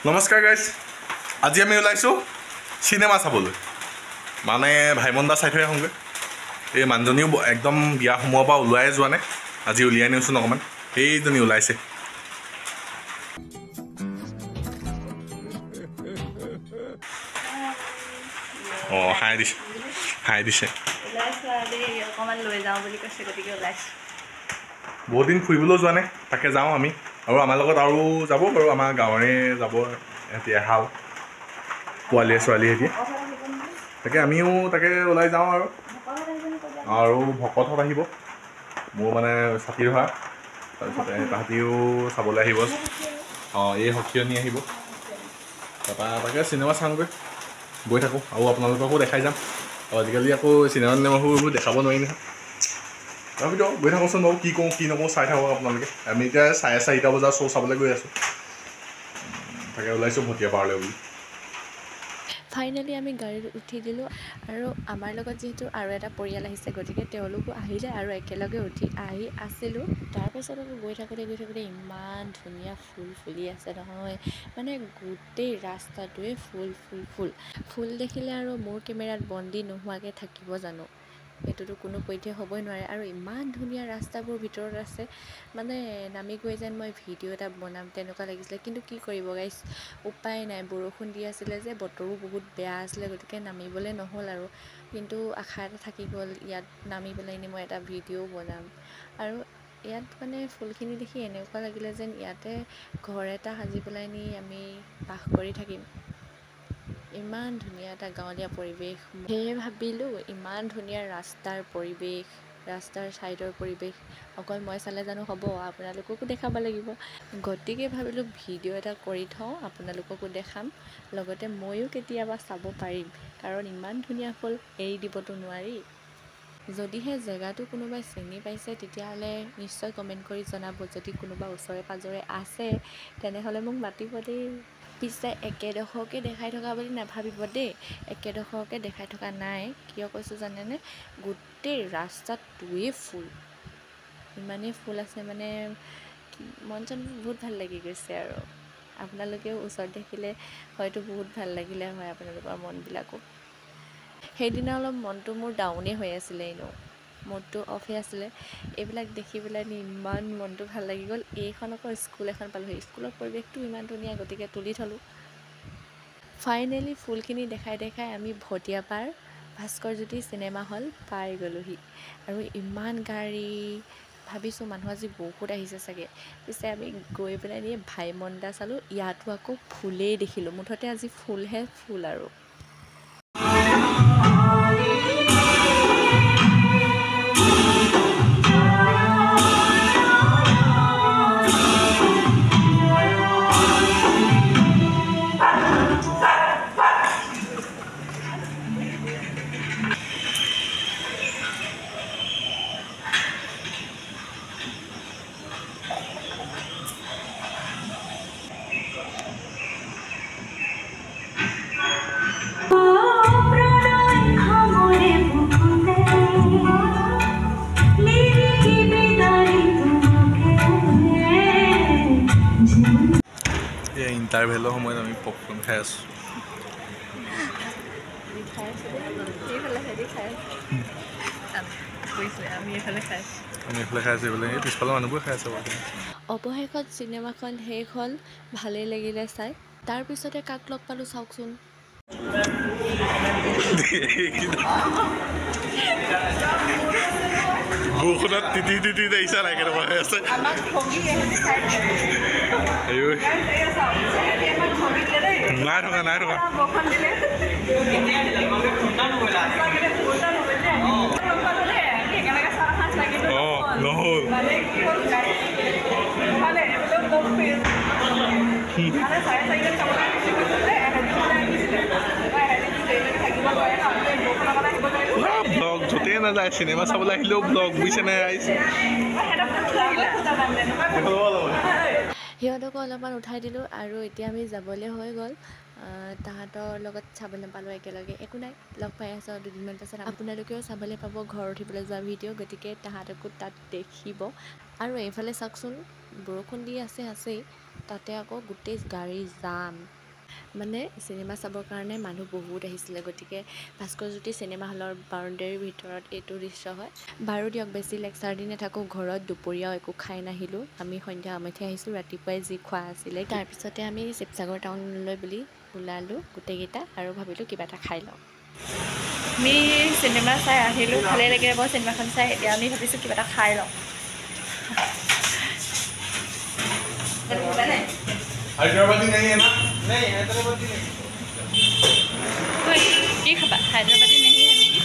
নমস্কাৰ গাইজ, আজি আমি ওলাইছোঁ চিনেমা চাবলৈ। মানে ভাইমন্দা চাই থৈ আহোঁগৈ। এই মানুহজনীও একদম বিয়া সোমোৱাৰ পৰা ওলোৱাই যোৱা নাই। আজি উলিয়াই নিওঁচোন অকণমান। সেইজনী ওলাইছে। অঁ হাই দিছে, হাই দিছে। বহুত দিন ফুৰিবলৈও যোৱা নাই, তাকে যাওঁ আমি। আৰু আমাৰ লগত আৰু যাব বাৰু, আমাৰ গাঁৱৰে যাব সিহঁতি এহাল পোৱালীয়ে ছোৱালীহঁতি। তাকে আমিও তাকে ওলাই যাওঁ আৰু ভকতহঁত আহিব, মোৰ মানে ছাতি ধৰা। তাৰপিছতে তাহাঁতিও চাবলৈ আহিব। অঁ এই সখীয়নী আহিব। তাৰপৰা তাকে চিনেমা চাওঁগৈ, গৈ থাকোঁ আৰু আপোনালোককো দেখাই যাম। আৰু আজিকালি আকৌ চিনেমা এইবোৰ দেখাব নোৱাৰি নহয়। তথাপিতো গৈ থাকোঁচোন বাৰু, কি কৰোঁ কি নকৰোঁ চাই থাকক আপোনালোকে। আমি এতিয়া 4:30 বজাৰ শ্ব' চাবলৈ গৈ আছোঁ। তাকে ওলাইছোঁ ভটিয়াপাৰালৈ বুলি। ফাইনেলি আমি গাড়ীত উঠি দিলোঁ আৰু আমাৰ লগত যিহেতু আৰু এটা পৰিয়াল আহিছে, গতিকে তেওঁলোকো আহিলে আৰু একেলগে উঠি আহি আছিলোঁ। তাৰপাছত আকৌ গৈ থাকোঁতে ইমান ধুনীয়া ফুল ফুলি আছে নহয়, মানে গোটেই ৰাস্তাটোৱে ফুল দেখিলে আৰু মোৰ কেমেৰাত বন্দী নোহোৱাকৈ থাকিব জানো? এইটোতো কোনোপধ্যে হ'বই নোৱাৰে। আৰু ইমান ধুনীয়া ৰাস্তাবোৰ ভিতৰত আছে, মানে নামি গৈ যেন মই ভিডিঅ' এটা বনাম তেনেকুৱা লাগিছিলে। কিন্তু কি কৰিব গাইছ, উপায় নাই। বৰষুণ দি আছিলে যে, বতৰো বহুত বেয়া আছিলে, গতিকে নামিবলৈ নহ'ল আৰু। কিন্তু আশা এটা থাকি গ'ল, ইয়াত নামি পেলাই নি মই এটা ভিডিঅ' বনাম। আৰু ইয়াত মানে ফুলখিনি দেখি এনেকুৱা লাগিলে যেন ইয়াতে ঘৰ এটা সাজি পেলাই নি আমি বাস কৰি থাকিম। ইমান ধুনীয়া এটা গাঁৱলীয়া পৰিৱেশ। সেয়ে ভাবিলোঁ, ইমান ধুনীয়া ৰাস্তাৰ পৰিৱেশ, ৰাস্তাৰ ছাইডৰ পৰিৱেশ অকল মই চালে জানো হ'ব? আপোনালোককো দেখাব লাগিব। গতিকে ভাবিলোঁ ভিডিঅ' এটা কৰি থওঁ, আপোনালোককো দেখাম, লগতে ময়ো কেতিয়াবা চাব পাৰিম। কাৰণ ইমান ধুনীয়া ফুল এৰি দিবতো নোৱাৰি। যদিহে জেগাটো কোনোবাই চিনি পাইছে, তেতিয়াহ'লে নিশ্চয় কমেণ্ট কৰি জনাব। যদি কোনোবা ওচৰে পাঁজৰে আছে, তেনেহ'লে মোক মাতিব দেই। পিছে একেডোখৰকে দেখাই থকা বুলি নাভাবিব দেই, একেডোখৰকে দেখাই থকা নাই। কিয় কৈছোঁ জানেনে? গোটেই ৰাস্তাটোৱে ফুল, ইমানেই ফুল আছে মানে মন চন বহুত ভাল লাগি গৈছে। আৰু আপোনালোকেও ওচৰত দেখিলে হয়তো বহুত ভাল লাগিলে হয় আপোনালোকৰ মনবিলাকো। সেইদিনা অলপ মনটো মোৰ ডাউনেই হৈ আছিলে, এনেও মুডটো অফে আছিলে। এইবিলাক দেখি পেলাই ইমান মনটো ভাল লাগি গ'ল। এইখন আকৌ স্কুল এখন পালোহি, স্কুলৰ পৰিৱেশটো ইমান ধুনীয়া, গতিকে তুলি থলোঁ। ফাইনেলি ফুলখিনি দেখাই আমি ভটিয়াপাৰ ভাস্কৰজ্যোতি চিনেমা হল পাই গ'লোহি। আৰু ইমান গাড়ী, ভাবিছোঁ মানুহ আজি বহুত আহিছে চাগে। পিছে আমি গৈ পেলাই নি ভাইমন্দা চালোঁ, ইয়াতো আকৌ ফুলেই দেখিলোঁ। মুঠতে আজি ফুলহে ফুল আৰু। ইণ্টাৰভেলৰ সময়ত আমি পপকৰ্ণ খাই আছোঁ। আমি এইফালে খাই আছোঁ, এই পিছফালৰ মানুহবোৰে খাই আছে বাৰু। অৱশেষত চিনেমাখন শেষ হ'ল, ভালেই লাগিলে চাই। তাৰপিছতে কাক লগ পালোঁ চাওকচোন। বৰষুণত তিতি আহিছা নাই? কেনেকুৱা হৈ আছে? নাই থকা। অঁ নহ'ল। ব্লগ য'তেই নাযায়, চিনেমা চাবলৈ আহিলেও ব্লগ, বুজিছেনে ৰাইজ? সিহঁতকো অলপমান উঠাই দিলোঁ আৰু এতিয়া আমি যাবলৈ হৈ গ'ল। তাহাঁতৰ লগত চাবলৈ নাপালোঁ একেলগে, একো নাই, লগ পাই আছোঁ দুদিনমান পাছত। আপোনালোকেও চাবলৈ পাব ঘৰ উঠিবলৈ যোৱা ভিডিঅ', গতিকে তাহাঁতকো তাত দেখিব। আৰু এইফালে চাওকচোন, বৰষুণ দি আছেই, তাতে আকৌ গোটেই গাড়ী জাম মানে চিনেমা চাবৰ কাৰণে মানুহ বহুত আহিছিলে গতিকে ভাস্কৰজ্যোতি চিনেমা হলৰ বাউণ্ডেৰীৰ ভিতৰত এইটো দৃশ্য হয় বাৰু দিয়ক বেছি লেকচাৰ দি নাথাকোঁ ঘৰত দুপৰীয়াও একো খাই নাহিলোঁ আমি সন্ধ্যা সময়তহে আহিছোঁ ৰাতিপুৱাই যি খোৱা আছিলে তাৰপিছতে আমি শিৱসাগৰ টাউনলৈ বুলি ওলালোঁ গোটেইকেইটা আৰু ভাবিলোঁ কিবা এটা খাই লওঁ আমি চিনেমা চাই আহিলোঁ ভালেই লাগিলে বাৰু চিনেমাখন চাই এতিয়া আমি ভাবিছোঁ কিবা এটা খাই লওঁ হায়দৰাবাদী নাই না কি খাবা হায়দৰাবাদী নেহি নেকি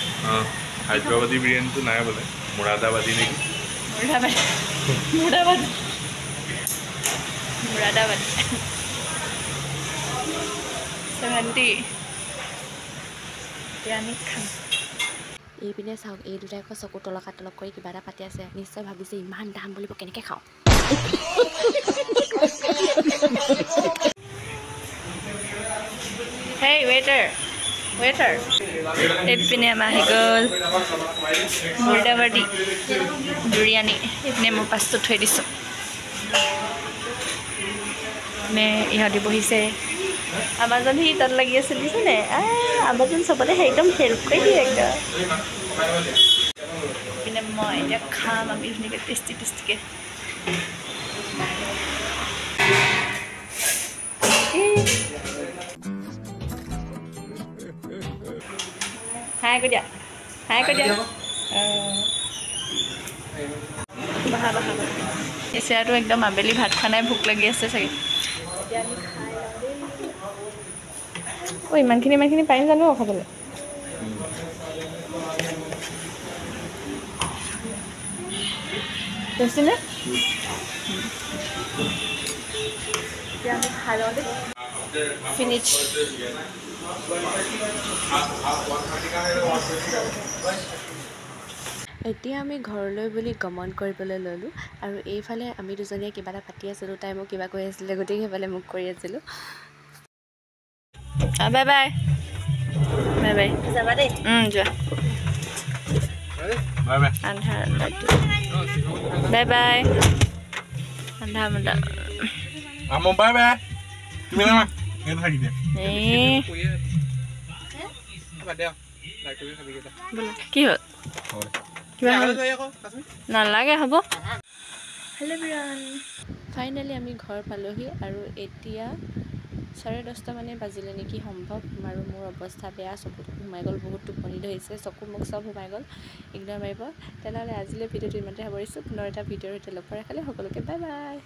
হায়দৰাবাদী বিৰিয়ানীটো নাই বোলে মুৰাদাবাদী নেকি মুৰাদাবাদী 70 এতিয়া আমি খাম এইপিনে চাওক এই দুটাই আকৌ চকু তলকা তলক কৰি কিবা এটা পাতি আছে নিশ্চয় ভাবিছে ইমান দাম বুলিব কেনেকৈ খাওঁ হেই ৱেটাৰ এইপিনে আমাৰ আহি গ'ল মুৰ্দাবাদী বিৰিয়ানী এইপিনে মোৰ পাছটো থৈ দিছোঁ নে ইহঁতি বহিছে আমাজন সি তাত লাগি আছে দিছেনে আমাজন চবতে একদম হেল্প কৰি দিয়ে একদম পিনে মই এতিয়া খাম আমি ধুনীয়াকৈ টেষ্টিকৈ হাই কৈ দিয়া বাহা এচিয়াটো একদম আবেলি ভাত খোৱা নাই ভোক লাগি আছে চাগে ইমানখিনি পাৰিম জানো খাবলৈ টেষ্টি নে এতিয়া আমি খাই লওঁ দেই ফিনিছ এতিয়া আমি ঘৰলৈ বুলি গমন কৰিবলৈ ল'লোঁ আৰু এইফালে আমি দুজনীয়ে কিবা এটা পাতি আছিলোঁ তাই মোক কিবা কৈ আছিলে গতিকে সেইফালে মোক কৰি আছিলোঁ বাই বাই যাবা দেই যোৱা আন্ধাৰ বাই বাই আন্ধাৰ মুন্দা কি হ'ল নালাগে হ'ব হেল্ল' বিৰান ফাইনেলি আমি ঘৰ পালোহি আৰু এতিয়া 10:30 মানে বাজিলে নেকি সম্ভৱ আৰু মোৰ অৱস্থা বেয়া চকুত সোমাই গ'ল বহুত টোপনি ধৰিছে চকু মুখ চব সোমাই গ'ল ইগনৰ মাৰিব তেনেহ'লে আজিলৈ ভিডিঅ'টো ইমানতে সামৰিছোঁ পুনৰ এটা ভিডিঅ'ৰ সৈতে লগ পোৱাৰ খালি সকলোকে বাই বাই